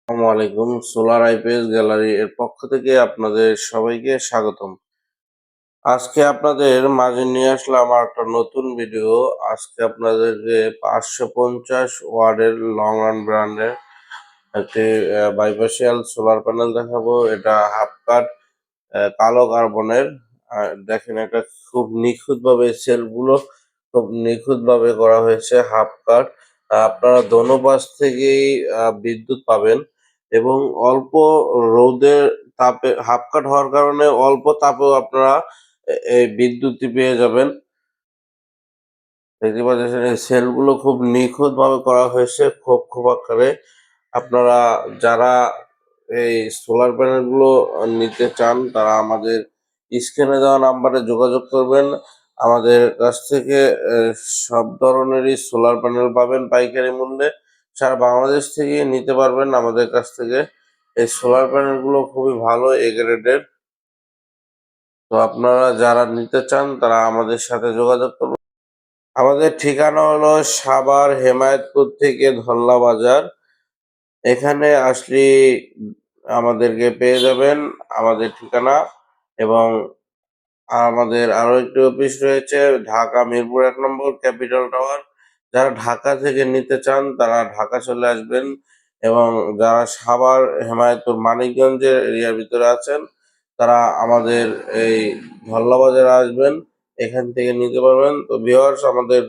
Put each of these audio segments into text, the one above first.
আসসালামু আলাইকুম। Solar IPS gallery এর পক্ষ থেকে আপনাদের সবাইকে স্বাগতম। আজকে আপনাদের মাঝে নিয়ে আসলাম একটা নতুন ভিডিও। আজকে আপনাদেরকে 550 ওয়াটের লং রান ব্র্যান্ডের একটি বাইফাসিয়াল সোলার প্যানেল দেখাবো। এটা হাফ কাট কালো কার্বনের। দেখেন, এটা খুব নিখুঁতভাবে সেলগুলো খুব নিখুঁতভাবে করা হয়েছে। হাফ কাট, আপনারা দোনো পাশ থেকেই বিদ্যুৎ পাবেন এবং অল্প রোদের তাপে হাফ কাট হওয়ার কারণে অল্প তাপেও আপনারা এই বিদ্যুৎটি পেয়ে যাবেন। দেখতে পাচ্ছেন এই সেলগুলো খুব নিখুঁতভাবে করা হয়েছে, খোপ খোপ আকারে। আপনারা যারা এই সোলার প্যানেলগুলো নিতে চান তারা আমাদের স্ক্রিনে দেওয়া নাম্বারে যোগাযোগ করবেন। আমাদের কাছ থেকে সব ধরনেরই সোলার প্যানেল পাবেন পাইকারি মূল্যে। সারা বাংলাদেশ থেকে নিতে পারবেন আমাদের কাছ থেকে। এই সোলার প্যানেলগুলো খুবই ভালো, এ গ্রেডের। তো আপনারা যারা নিতে চান তারা আমাদের সাথে যোগাযোগ করবেন। আমাদের ঠিকানা হলো সাভার হেমায়েতপুর থেকে ধল্লা বাজার। এখানে আসলে আমাদেরকে পেয়ে যাবেন, আমাদের ঠিকানা। এবং আমাদের আরো একটি অফিস রয়েছে ঢাকা মিরপুর 1 নম্বর ক্যাপিটাল টাওয়ার। যারা ঢাকা থেকে নিতে চান তারা ঢাকা চলে আসবেন, এবং যারা সাভার হেমায়েতপুর মানিকগঞ্জের এরিয়ার ভিতরে আছেন তারা আমাদের এই ধল্লা বাজারে আসবেন, এখান থেকে নিতে পারবেন। তো ভিউয়ার্স, আমাদের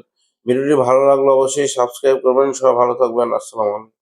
ভিডিওটি ভালো লাগলে অবশ্যই সাবস্ক্রাইব করবেন। সবাই ভালো থাকবেন। আসসালামু আলাইকুম।